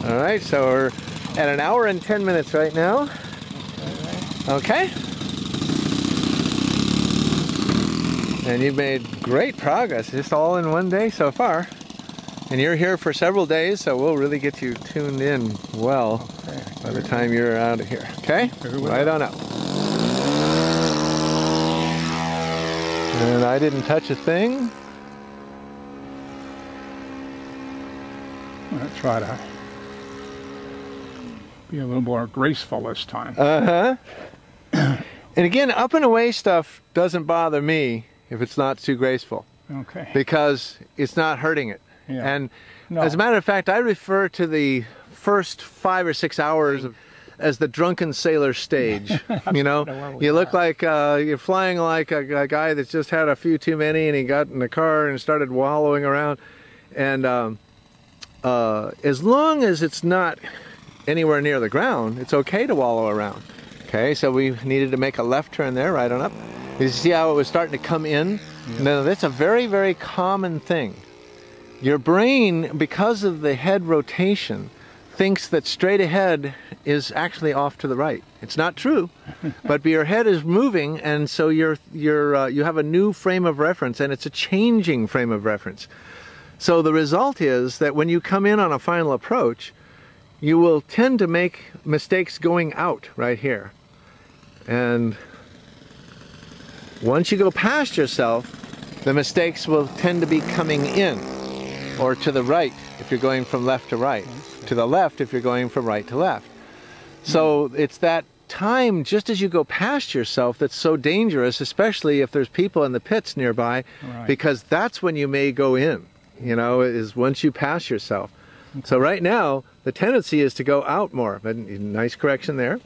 All right, so we're at 1 hour and 10 minutes right now. Okay. And you've made great progress, just all in one day so far. And you're here for several days, so we'll really get you tuned in well by the time you're out of here. Okay? Right on up. And I didn't touch a thing. I'm going to try to be a little more graceful this time. Uh-huh. And again, up and away stuff doesn't bother me if it's not too graceful. Okay. Because it's not hurting it. Yeah. And no. As a matter of fact, I refer to the first 5 or 6 hours as the drunken sailor stage. You know, you look like you're flying like a guy that's just had a few too many, and he got in the car and started wallowing around. And as long as it's not anywhere near the ground, it's okay to wallow around. Okay, so we needed to make a left turn there, right on up. You see how it was starting to come in? Yeah. Now, that's a very, very common thing. Your brain, because of the head rotation, thinks that straight ahead is actually off to the right. It's not true, but your head is moving, and so you have a new frame of reference, and it's a changing frame of reference. So the result is that when you come in on a final approach, you will tend to make mistakes going out right here. And once you go past yourself, the mistakes will tend to be coming in, or to the right if you're going from left to right, to the left if you're going from right to left. So it's that time just as you go past yourself that's so dangerous, especially if there's people in the pits nearby, because that's when you may go in, you know, is once you pass yourself. Okay. So right now, the tendency is to go out more, but nice correction there.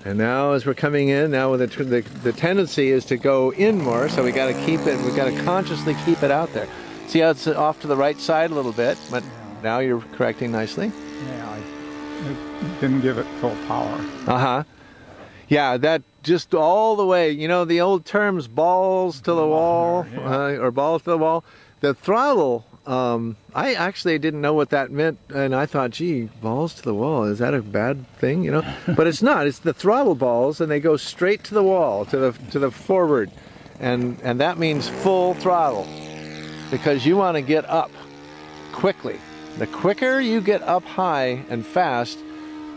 And now as we're coming in, now the tendency is to go in more, so we got to keep it, we got to consciously keep it out there. See how it's off to the right side a little bit, but now you're correcting nicely. Yeah, I didn't give it full power. Uh-huh. Yeah, that just all the way, you know, the old terms, balls to the wall, or balls to the wall. The throttle, I actually didn't know what that meant, and I thought, gee, balls to the wall, is that a bad thing, you know? But it's not. It's the throttle balls, and they go straight to the wall, to the forward, and that means full throttle, because you want to get up quickly. The quicker you get up high and fast,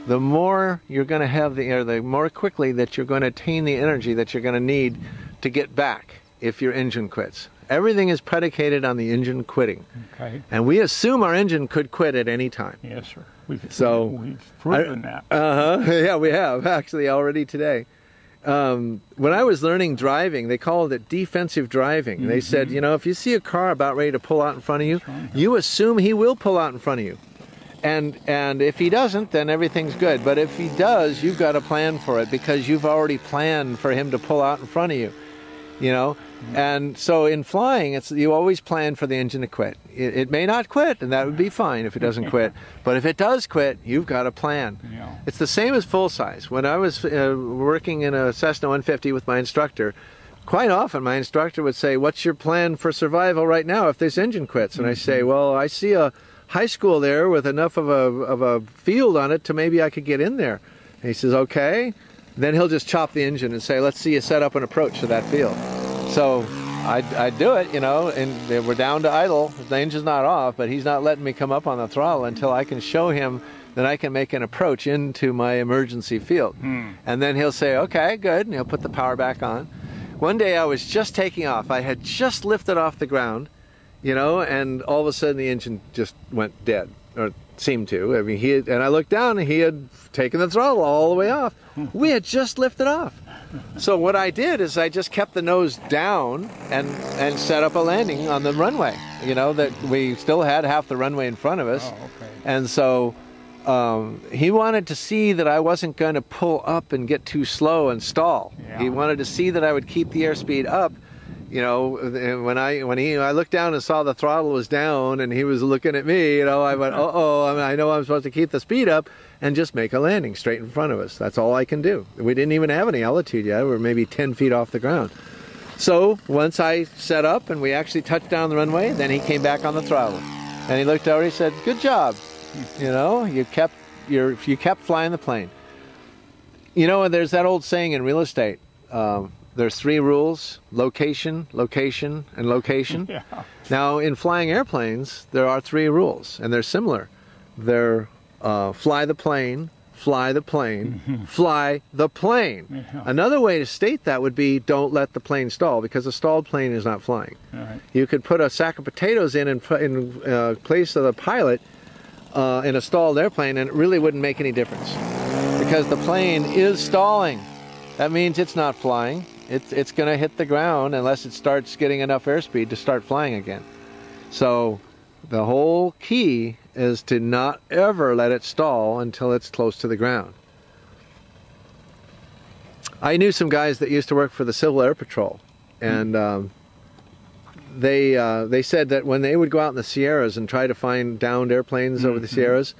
the more you're going to have the more quickly that you're going to attain the energy that you're going to need to get back if your engine quits. Everything is predicated on the engine quitting. Okay. And we assume our engine could quit at any time. Yes, sir. We've proven that. Yeah, we have, actually, already today. When I was learning driving, they called it defensive driving. They said, you know, if you see a car about ready to pull out in front of you, you assume he will pull out in front of you. And if he doesn't, then everything's good. But if he does, you've got to plan for it, because you've already planned for him to pull out in front of you. You know, and so in flying, you always plan for the engine to quit. It may not quit, and that would be fine if it doesn't quit. But if it does quit, you've got a plan. Yeah. It's the same as full size. When I was working in a Cessna 150 with my instructor, quite often my instructor would say, "What's your plan for survival right now if this engine quits?" And I say, "Well, I see a high school there with enough of a field on it to maybe I could get in there." And he says, "Okay." Then he'll just chop the engine and say, "Let's see you set up an approach to that field." So I do it, you know, and we're down to idle. The engine's not off, but he's not letting me come up on the throttle until I can show him that I can make an approach into my emergency field. And then he'll say, "Okay, good," and he'll put the power back on. One day I was just taking off. I had just lifted off the ground, you know, and all of a sudden the engine just went dead, or seemed to. I mean, and I looked down and he had taken the throttle all the way off. We had just lifted off. So what I did is I just kept the nose down and set up a landing on the runway. You know, that we still had half the runway in front of us. Oh, okay. And so he wanted to see that I wasn't going to pull up and get too slow and stall. Yeah. He wanted to see that I would keep the airspeed up. You know, when I looked down and saw the throttle was down and he was looking at me, you know, I went, uh-oh, I mean, I know I'm supposed to keep the speed up and just make a landing straight in front of us. That's all I can do. We didn't even have any altitude yet. We were maybe 10 feet off the ground. So once I set up and we actually touched down the runway, then he came back on the throttle. And he looked over, he said, "Good job." You know, you kept flying the plane. You know, there's that old saying in real estate. There's 3 rules: location, location, and location. Yeah. Now, in flying airplanes, there are 3 rules, and they're similar. They're fly the plane, fly the plane, fly the plane. Yeah. Another way to state that would be don't let the plane stall, because a stalled plane is not flying. Right. You could put a sack of potatoes in place of the pilot in a stalled airplane, and it really wouldn't make any difference, because the plane is stalling. That means it's not flying. It's going to hit the ground unless it starts getting enough airspeed to start flying again. So the whole key is to not ever let it stall until it's close to the ground. I knew some guys that used to work for the Civil Air Patrol, and they said that when they would go out in the Sierras and try to find downed airplanes over the Sierras,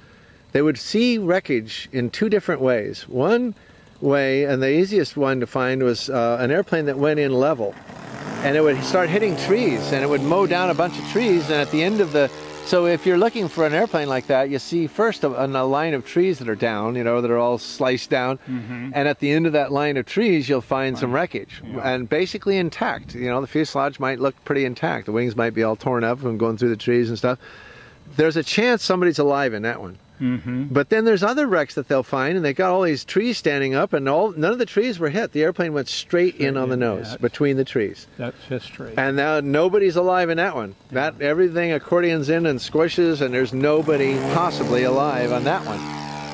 they would see wreckage in 2 different ways. One way, and the easiest one to find, was an airplane that went in level, and it would start hitting trees, and it would mow down a bunch of trees, and at the end of the... So if you're looking for an airplane like that, you see first a line of trees that are down, you know, that are all sliced down, and at the end of that line of trees you'll find some wreckage, and basically intact. You know, the fuselage might look pretty intact, the wings might be all torn up from going through the trees and stuff. There's a chance somebody's alive in that one. But then there's other wrecks that they'll find, and they got all these trees standing up, and none of the trees were hit. The airplane went straight in on the nose, between the trees. That's history. And now nobody's alive in that one. That everything accordions in and squishes, and there's nobody possibly alive on that one.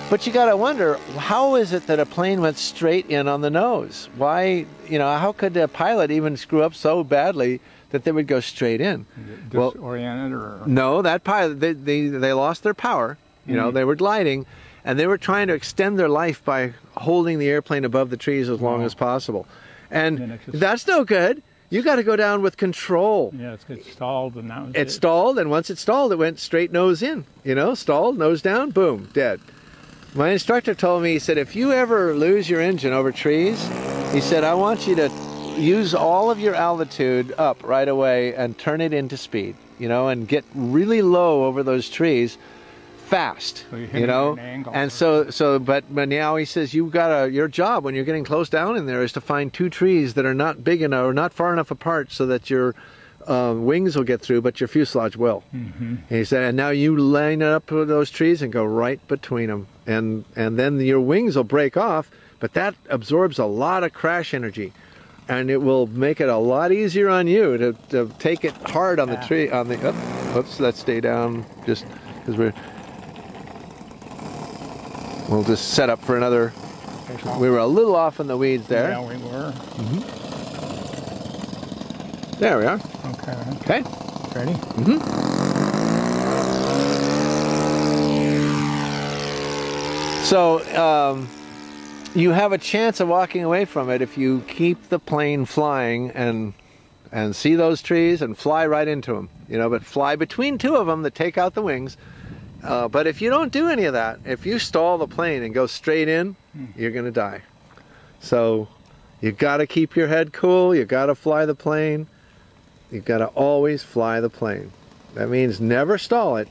But you got to wonder, how is it that a plane went straight in on the nose? Why, you know, how could a pilot even screw up so badly that they would go straight in? Disoriented, or no, that pilot, they lost their power. You know, they were gliding, and they were trying to extend their life by holding the airplane above the trees as long as possible. And that's no good. You got to go down with control. Yeah, it's stalled, and that was it. It stalled, and once it stalled, it went straight nose in. You know, stalled, nose down, boom, dead. My instructor told me, he said, if you ever lose your engine over trees, he said, I want you to use all of your altitude up right away and turn it into speed, you know, and get really low over those trees fast, so you know, and but now he says your job when you're getting close down in there is to find 2 trees that are not big enough or not far enough apart so that your wings will get through, but your fuselage will. And he said, and now you line up with those trees and go right between them, and then your wings will break off, but that absorbs a lot of crash energy, and it will make it a lot easier on you to take it hard on the tree, on the, oops, let's stay down just because we'll just set up for another. We were a little off in the weeds there. Yeah, we were. There we are. Okay. Okay. Ready? So you have a chance of walking away from it if you keep the plane flying and see those trees and fly right into them. You know, but fly between 2 of them that take out the wings. But if you don't do any of that, if you stall the plane and go straight in, you're going to die. So you've got to keep your head cool. You've got to fly the plane. You've got to always fly the plane. That means never stall it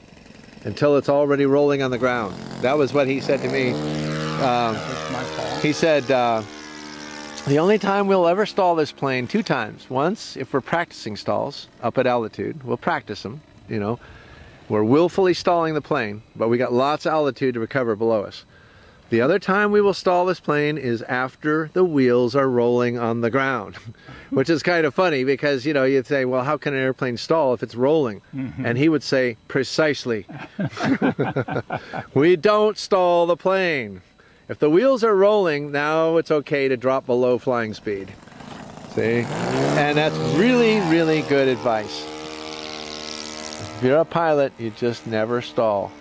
until it's already rolling on the ground. That was what he said to me. That's my fault. He said, the only time we'll ever stall this plane 2 times. Once, if we're practicing stalls up at altitude. We'll practice them, you know. We're willfully stalling the plane, but we got lots of altitude to recover below us. The other time we will stall this plane is after the wheels are rolling on the ground, which is kind of funny because, you know, you'd say, well, how can an airplane stall if it's rolling? And he would say, precisely. We don't stall the plane. If the wheels are rolling, now it's okay to drop below flying speed. See? And that's really, really good advice. If you're a pilot, you just never stall.